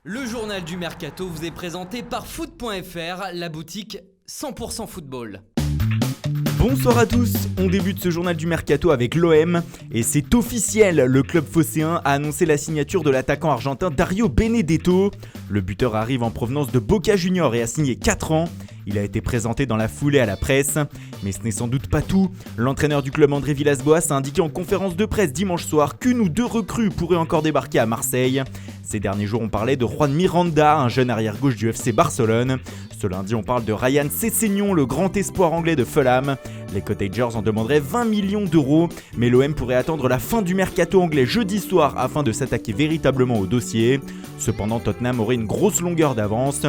Le journal du Mercato vous est présenté par foot.fr, la boutique 100% football. Bonsoir à tous, on débute ce journal du Mercato avec l'OM et c'est officiel, le club phocéen a annoncé la signature de l'attaquant argentin Dario Benedetto. Le buteur arrive en provenance de Boca Juniors et a signé 4 ans. Il a été présenté dans la foulée à la presse, mais ce n'est sans doute pas tout. L'entraîneur du club André Villas-Boas a indiqué en conférence de presse dimanche soir qu'une ou deux recrues pourraient encore débarquer à Marseille. Ces derniers jours, on parlait de Juan Miranda, un jeune arrière-gauche du FC Barcelone. Ce lundi, on parle de Ryan Sessegnon, le grand espoir anglais de Fulham. Les Cottagers en demanderaient 20 millions d'euros, mais l'OM pourrait attendre la fin du mercato anglais jeudi soir afin de s'attaquer véritablement au dossier. Cependant, Tottenham aurait une grosse longueur d'avance.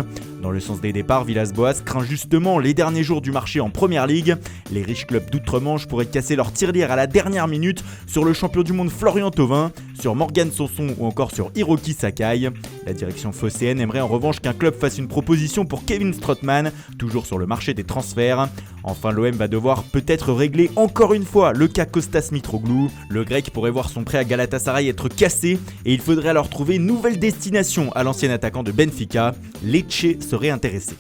Dans le sens des départs, Villas-Boas craint justement les derniers jours du marché en Première Ligue. Les riches clubs d'outre-Manche pourraient casser leur tirelire à la dernière minute sur le champion du monde Florian Thauvin, sur Morgan Sanson ou encore sur Hiroki Sakai. La direction phocéenne aimerait en revanche qu'un club fasse une proposition pour Kevin Strootman, toujours sur le marché des transferts. Enfin, l'OM va devoir peut-être régler encore une fois le cas Kostas Mitroglou. Le grec pourrait voir son prêt à Galatasaray être cassé et il faudrait alors trouver une nouvelle destination à l'ancien attaquant de Benfica. Lecce serait intéressé.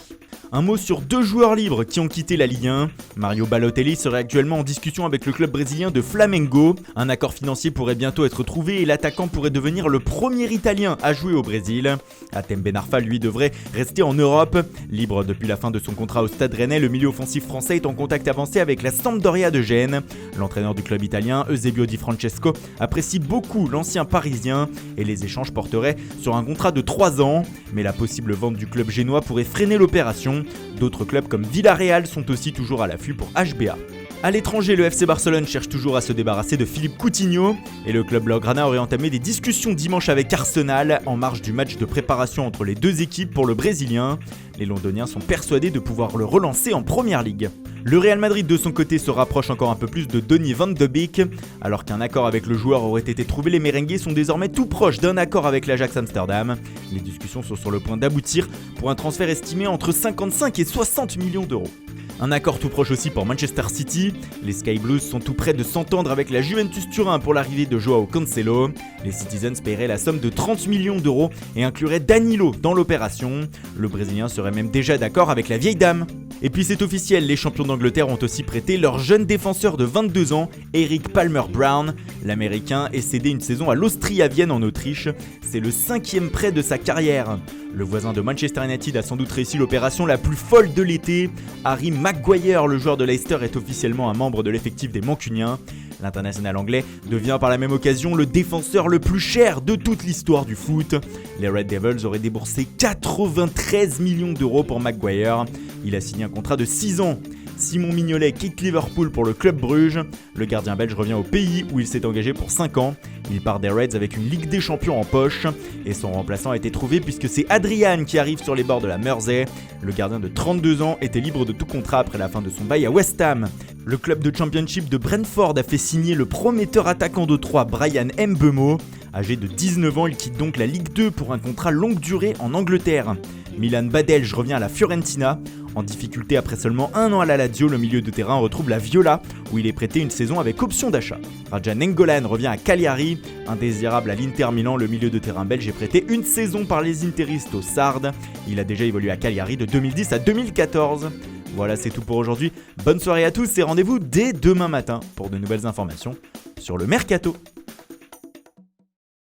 Un mot sur deux joueurs libres qui ont quitté la Ligue 1. Mario Balotelli serait actuellement en discussion avec le club brésilien de Flamengo. Un accord financier pourrait bientôt être trouvé et l'attaquant pourrait devenir le premier Italien à jouer au Brésil. Hatem Ben Arfa, lui, devrait rester en Europe. Libre depuis la fin de son contrat au Stade Rennais, le milieu offensif français est en contact avancé avec la Sampdoria de Gênes. L'entraîneur du club italien, Eusebio Di Francesco, apprécie beaucoup l'ancien parisien et les échanges porteraient sur un contrat de 3 ans. Mais la possible vente du club génois pourrait freiner l'opération. D'autres clubs comme Villarreal sont aussi toujours à l'affût pour HBA. À l'étranger, le FC Barcelone cherche toujours à se débarrasser de Philippe Coutinho et le club blaugrana aurait entamé des discussions dimanche avec Arsenal en marge du match de préparation entre les deux équipes pour le Brésilien. Les Londoniens sont persuadés de pouvoir le relancer en Première Ligue. Le Real Madrid de son côté se rapproche encore un peu plus de Donny van de Beek. Alors qu'un accord avec le joueur aurait été trouvé, les merengues sont désormais tout proches d'un accord avec l'Ajax Amsterdam. Les discussions sont sur le point d'aboutir pour un transfert estimé entre 55 et 60 millions d'euros. Un accord tout proche aussi pour Manchester City. Les Sky Blues sont tout près de s'entendre avec la Juventus Turin pour l'arrivée de Joao Cancelo. Les Citizens paieraient la somme de 30 millions d'euros et incluraient Danilo dans l'opération. Le Brésilien serait même déjà d'accord avec la vieille dame. Et puis c'est officiel, les champions d'Angleterre ont aussi prêté leur jeune défenseur de 22 ans, Eric Palmer-Brown. L'Américain est cédé une saison à l'Austria Vienne en Autriche. C'est le 5e prêt de sa carrière. Le voisin de Manchester United a sans doute réussi l'opération la plus folle de l'été. Harry Maguire, le joueur de Leicester, est officiellement un membre de l'effectif des Mancuniens. L'international anglais devient par la même occasion le défenseur le plus cher de toute l'histoire du foot. Les Red Devils auraient déboursé 93 millions d'euros pour Maguire. Il a signé un contrat de 6 ans. Simon Mignolet quitte Liverpool pour le club Bruges. Le gardien belge revient au pays où il s'est engagé pour 5 ans. Il part des Reds avec une Ligue des Champions en poche. Et son remplaçant a été trouvé puisque c'est Adrian qui arrive sur les bords de la Mersey. Le gardien de 32 ans était libre de tout contrat après la fin de son bail à West Ham. Le club de Championship de Brentford a fait signer le prometteur attaquant de Troyes Brian Mbeumo. Âgé de 19 ans, il quitte donc la Ligue 2 pour un contrat longue durée en Angleterre. Milan Badelj revient à la Fiorentina. En difficulté après seulement 1 an à la Lazio, le milieu de terrain retrouve la Viola, où il est prêté une saison avec option d'achat. Raja Nainggolan revient à Cagliari. Indésirable à l'Inter Milan, le milieu de terrain belge est prêté une saison par les Interistes au Sardes. Il a déjà évolué à Cagliari de 2010 à 2014. Voilà, c'est tout pour aujourd'hui. Bonne soirée à tous et rendez-vous dès demain matin pour de nouvelles informations sur le Mercato.